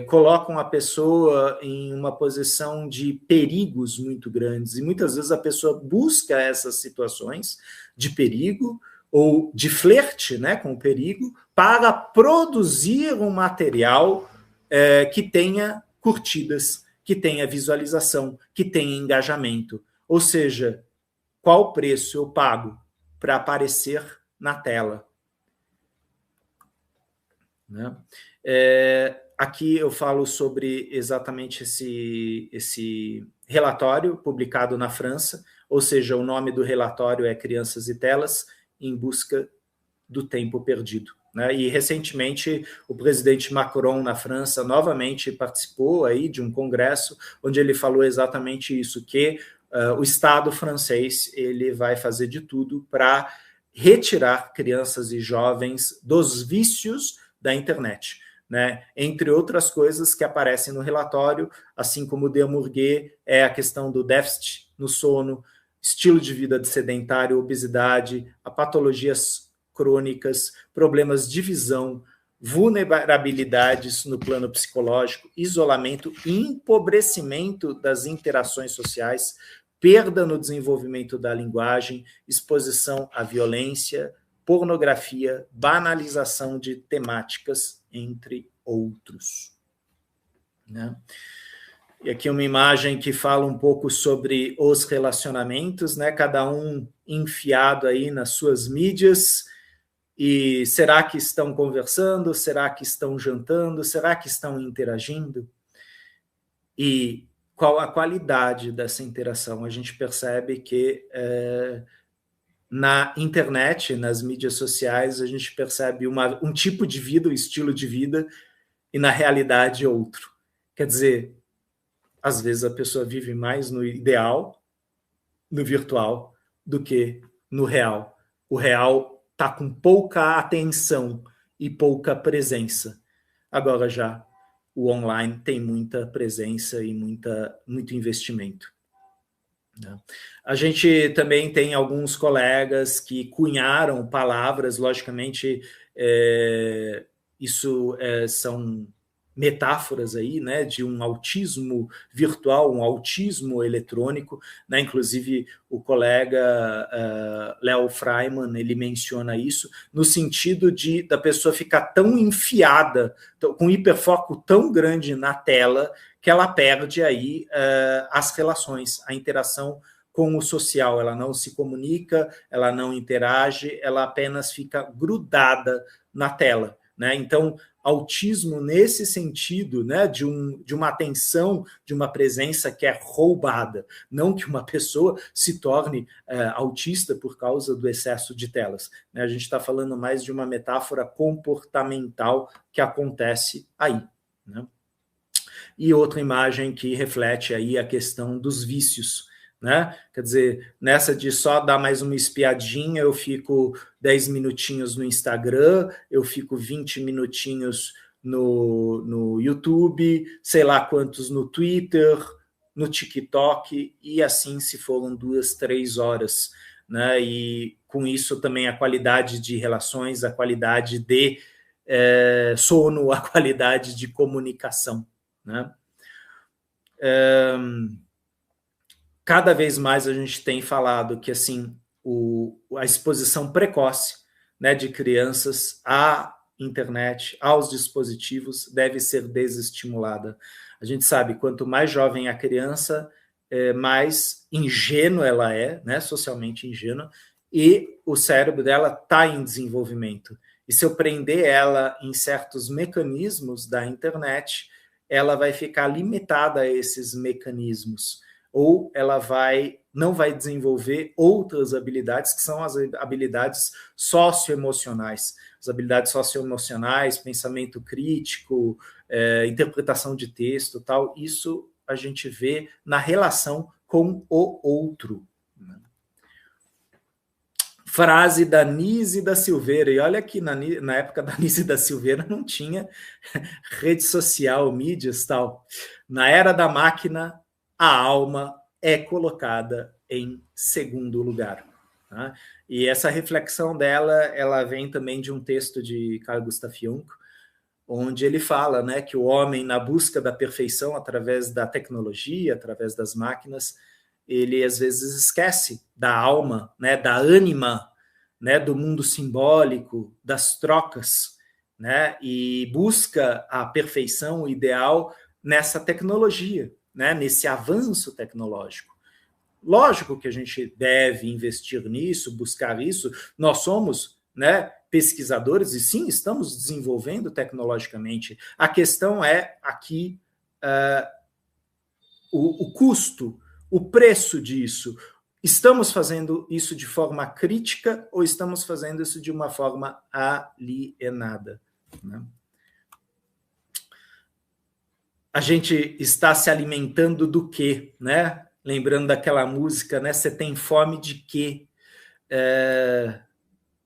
colocam a pessoa em uma posição de perigos muito grandes, e muitas vezes a pessoa busca essas situações de perigo ou de flerte, né, com o perigo, para produzir um material que tenha curtidas, que tenha visualização, que tenha engajamento. Ou seja, qual preço eu pago para aparecer na tela? Né? Aqui eu falo sobre exatamente esse relatório publicado na França, ou seja, o nome do relatório é Crianças e Telas em Busca do Tempo Perdido. Né? E recentemente o presidente Macron na França novamente participou aí de um congresso onde ele falou exatamente isso, que o Estado francês ele vai fazer de tudo para retirar crianças e jovens dos vícios da internet. Né? Entre outras coisas que aparecem no relatório, assim como o Demurguet, é a questão do déficit no sono, estilo de vida sedentário, obesidade, a patologias crônicas, problemas de visão, vulnerabilidades no plano psicológico, isolamento, empobrecimento das interações sociais, perda no desenvolvimento da linguagem, exposição à violência, pornografia, banalização de temáticas, entre outros. Né? E aqui uma imagem que fala um pouco sobre os relacionamentos, né? Cada um enfiado aí nas suas mídias. E será que estão conversando? Será que estão jantando? Será que estão interagindo? E qual a qualidade dessa interação? A gente percebe que na internet, nas mídias sociais, a gente percebe um tipo de vida, um estilo de vida, e na realidade outro. Quer dizer, às vezes a pessoa vive mais no ideal, no virtual, do que no real. O real está com pouca atenção e pouca presença. Agora já o online tem muita presença e muito investimento. A gente também tem alguns colegas que cunharam palavras, logicamente, isso são metáforas aí, né, de um autismo virtual, um autismo eletrônico, né? Inclusive o colega Léo Freiman, ele menciona isso, no sentido da pessoa ficar tão enfiada, com um hiperfoco tão grande na tela, que ela perde aí as relações, a interação com o social, ela não se comunica, ela não interage, ela apenas fica grudada na tela. Né? Então, autismo nesse sentido, né, de uma atenção, de uma presença que é roubada, não que uma pessoa se torne autista por causa do excesso de telas. Né? A gente está falando mais de uma metáfora comportamental que acontece aí. Né? E outra imagem que reflete aí a questão dos vícios. Né? Quer dizer, nessa de só dar mais uma espiadinha, eu fico 10 minutinhos no Instagram, eu fico 20 minutinhos no YouTube, sei lá quantos no Twitter, no TikTok, e assim se foram 2, 3 horas. Né? E com isso também a qualidade de relações, a qualidade de sono, a qualidade de comunicação. Né? Cada vez mais a gente tem falado que assim a exposição precoce, né, de crianças à internet, aos dispositivos, deve ser desestimulada. A gente sabe, quanto mais jovem a criança, mais ingênua ela é, né, socialmente ingênua, e o cérebro dela está em desenvolvimento. E se eu prender ela em certos mecanismos da internet, ela vai ficar limitada a esses mecanismos, ou ela não vai desenvolver outras habilidades, que são as habilidades socioemocionais. As habilidades socioemocionais, pensamento crítico, interpretação de texto, tal, isso a gente vê na relação com o outro. Frase da Nise da Silveira, e olha que na época da Nise da Silveira não tinha rede social, mídias, tal. Na era da máquina, a alma é colocada em segundo lugar. Tá? E essa reflexão dela, ela vem também de um texto de Carl Gustav Jung, onde ele fala, né, que o homem, na busca da perfeição através da tecnologia, através das máquinas, ele às vezes esquece da alma, né, da ânima, né, do mundo simbólico, das trocas, né, e busca a perfeição, o ideal nessa tecnologia, né, nesse avanço tecnológico. Lógico que a gente deve investir nisso, buscar isso. Nós somos, né, pesquisadores e sim, estamos desenvolvendo tecnologicamente. A questão é aqui o custo, o preço disso. Estamos fazendo isso de forma crítica ou estamos fazendo isso de uma forma alienada? Né? A gente está se alimentando do quê? Né? Lembrando daquela música, né? Você tem fome de quê?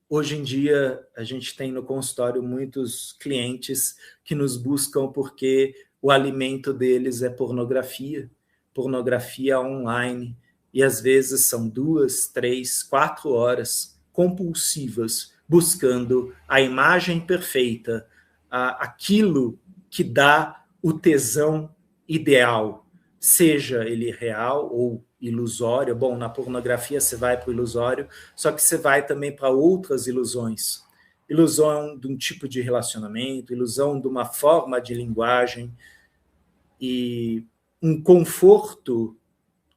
Hoje em dia, a gente tem no consultório muitos clientes que nos buscam porque o alimento deles é pornografia online, e às vezes são 2, 3, 4 horas compulsivas buscando a imagem perfeita, aquilo que dá o tesão ideal, seja ele real ou ilusório. Bom, na pornografia você vai para o ilusório, só que você vai também para outras ilusões. Ilusão de um tipo de relacionamento, ilusão de uma forma de linguagem e um conforto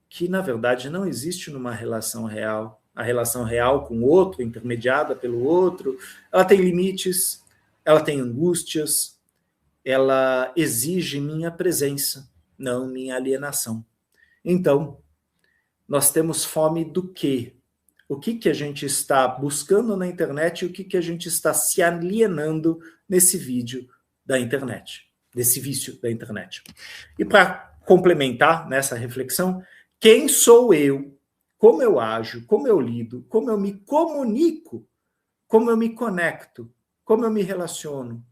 que, na verdade, não existe numa relação real. A relação real com o outro, intermediada pelo outro, ela tem limites, ela tem angústias, ela exige minha presença, não minha alienação. Então, nós temos fome do quê? O que a gente está buscando na internet e o que a gente está se alienando nesse vídeo da internet, desse vício da internet. E para complementar nessa reflexão, quem sou eu? Como eu ajo? Como eu lido? Como eu me comunico? Como eu me conecto? Como eu me relaciono?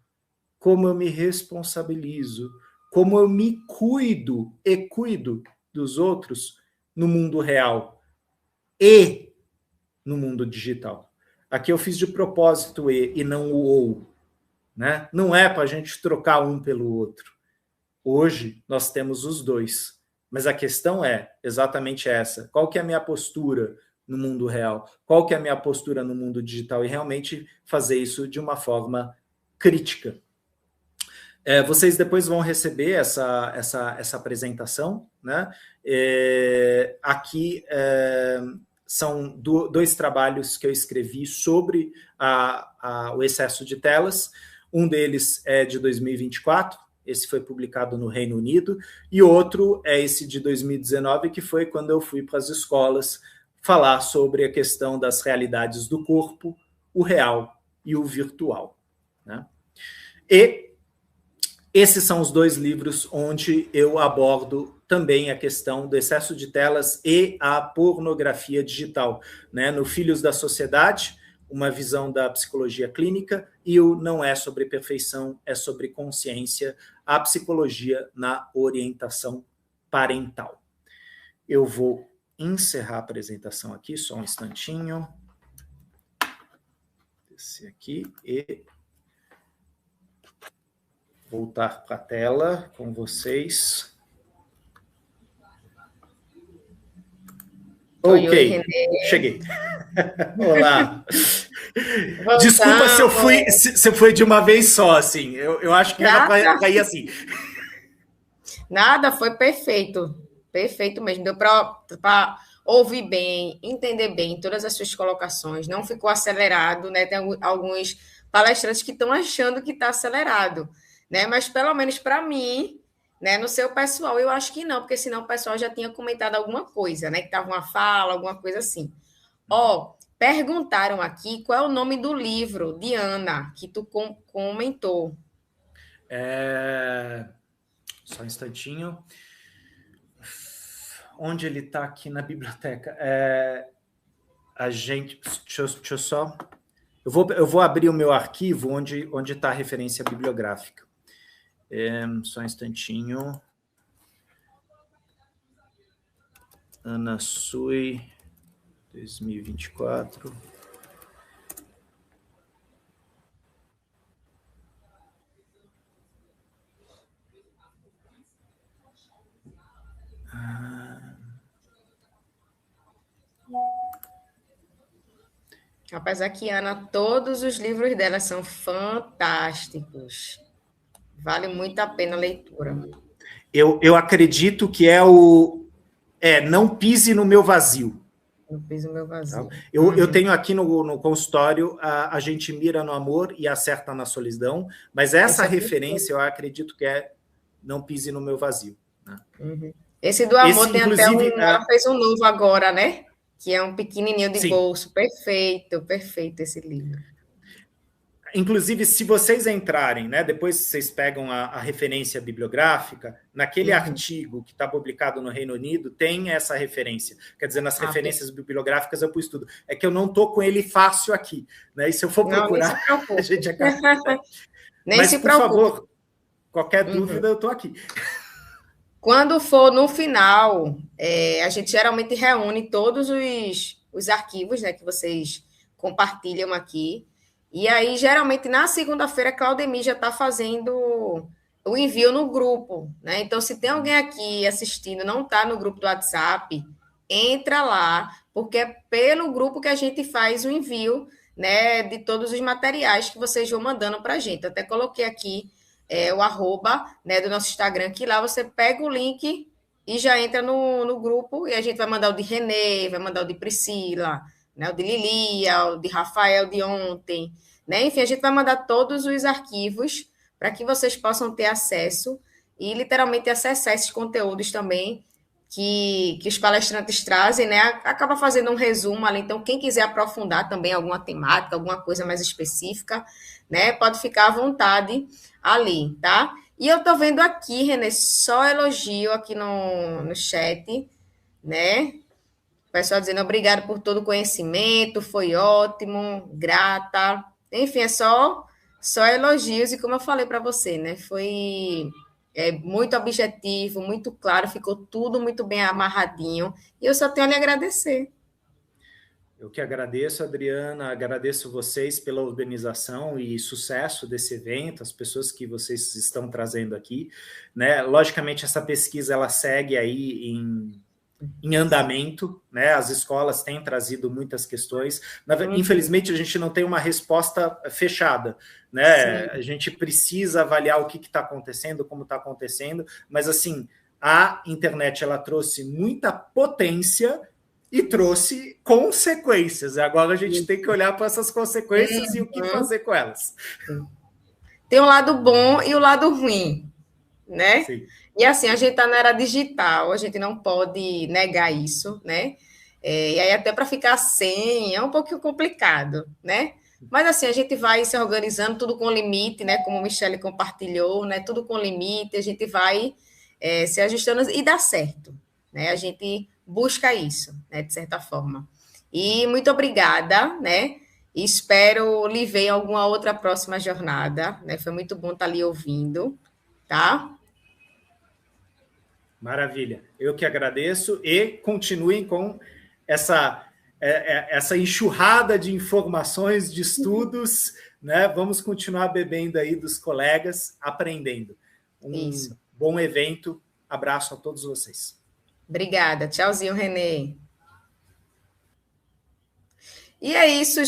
Como eu me responsabilizo? Como eu me cuido e cuido dos outros no mundo real e no mundo digital? Aqui eu fiz de propósito e não o ou. Né? Não é para a gente trocar um pelo outro. Hoje nós temos os dois. Mas a questão é exatamente essa. Qual que é a minha postura no mundo real? Qual que é a minha postura no mundo digital? E realmente fazer isso de uma forma crítica. Vocês depois vão receber essa apresentação. Né? Aqui são dois trabalhos que eu escrevi sobre o excesso de telas. Um deles é de 2024, esse foi publicado no Reino Unido, e outro é esse de 2019, que foi quando eu fui para as escolas falar sobre a questão das realidades do corpo, o real e o virtual. Né? E esses são os dois livros onde eu abordo também a questão do excesso de telas e a pornografia digital. Né? No Filhos da Sociedade, uma visão da psicologia clínica, e o Não é sobre perfeição, é sobre consciência, a psicologia na orientação parental. Eu vou encerrar a apresentação aqui, só um instantinho. Esse aqui e voltar para a tela com vocês. Ok, oi, cheguei. Olá. Voltamos. Desculpa se eu fui de uma vez só, assim. Eu acho que era para ir assim. Nada, foi perfeito. Perfeito mesmo. Deu para ouvir bem, entender bem todas as suas colocações. Não ficou acelerado, né? Tem alguns palestrantes que estão achando que está acelerado, né? Mas pelo menos para mim né? No seu pessoal, eu acho que não, porque senão o pessoal já tinha comentado alguma coisa, né? Que tava uma fala, alguma coisa assim. Ó, perguntaram aqui qual é o nome do livro, Diana, que tu comentou. Só um instantinho. Onde ele está aqui na biblioteca? A gente. Deixa eu só. Eu vou abrir o meu arquivo onde está a referência bibliográfica. Só um instantinho. Ana Sui, 2024. Apesar que, Ana, todos os livros dela são fantásticos. Vale muito a pena a leitura. Eu acredito que é o... Não Pise no Meu Vazio. Não Pise no Meu Vazio. Eu tenho aqui no consultório A Gente Mira no Amor e Acerta na Solidão, mas essa referência eu acredito que é Não Pise no Meu Vazio. Né? Esse do amor tem até ela fez um novo agora, né? Que é um pequenininho de bolso. Perfeito, perfeito esse livro. Inclusive, se vocês entrarem, né, depois vocês pegam a referência bibliográfica, naquele artigo que está publicado no Reino Unido, tem essa referência. Quer dizer, nas referências bibliográficas eu pus tudo. É que eu não estou com ele fácil aqui. Né? E se eu for procurar, a gente acaba... Nem se preocupe. Por favor, qualquer dúvida, eu estou aqui. Quando for no final, a gente geralmente reúne todos os arquivos, né, que vocês compartilham aqui. E aí, geralmente, na segunda-feira, a Claudemir já está fazendo o envio no grupo, né? Então, se tem alguém aqui assistindo, não está no grupo do WhatsApp, entra lá, porque é pelo grupo que a gente faz o envio, né, de todos os materiais que vocês vão mandando para a gente. Eu até coloquei aqui o arroba, né, do nosso Instagram, que lá você pega o link e já entra no grupo, e a gente vai mandar o de Renê, vai mandar o de Priscila, né, o de Lilia, o de Rafael de ontem, né? Enfim, a gente vai mandar todos os arquivos para que vocês possam ter acesso e literalmente acessar esses conteúdos também que os palestrantes trazem, né? Acaba fazendo um resumo ali, então quem quiser aprofundar também alguma temática, alguma coisa mais específica, né? Pode ficar à vontade ali, tá? E eu tô vendo aqui, Renê, só elogio aqui no chat, né? O pessoal dizendo obrigado por todo o conhecimento, foi ótimo, grata. Enfim, é só elogios, e como eu falei para você, né? Foi muito objetivo, muito claro, ficou tudo muito bem amarradinho, e eu só tenho a lhe agradecer. Eu que agradeço, Adriana, agradeço vocês pela organização e sucesso desse evento, as pessoas que vocês estão trazendo aqui, né? Logicamente, essa pesquisa ela segue aí em andamento, né? As escolas têm trazido muitas questões. Infelizmente, a gente não tem uma resposta fechada, né? A gente precisa avaliar o que está acontecendo, como está acontecendo, mas assim, a internet ela trouxe muita potência e trouxe consequências. Agora a gente tem que olhar para essas consequências e o que fazer com elas. Tem o lado bom e o lado ruim, né? Sim. E assim, a gente está na era digital, a gente não pode negar isso, né? E aí, até para ficar sem, é um pouquinho complicado, né? Mas assim, a gente vai se organizando, tudo com limite, né? Como a Michelle compartilhou, né? Tudo com limite, a gente vai se ajustando e dá certo, né? A gente busca isso, né? De certa forma. E muito obrigada, né? E espero lhe ver em alguma outra próxima jornada, né? Foi muito bom estar ali ouvindo, tá? Maravilha. Eu que agradeço e continuem com essa enxurrada de informações, de estudos, né? Vamos continuar bebendo aí dos colegas, aprendendo. Isso. Bom evento. Abraço a todos vocês. Obrigada. Tchauzinho, Renê. E é isso,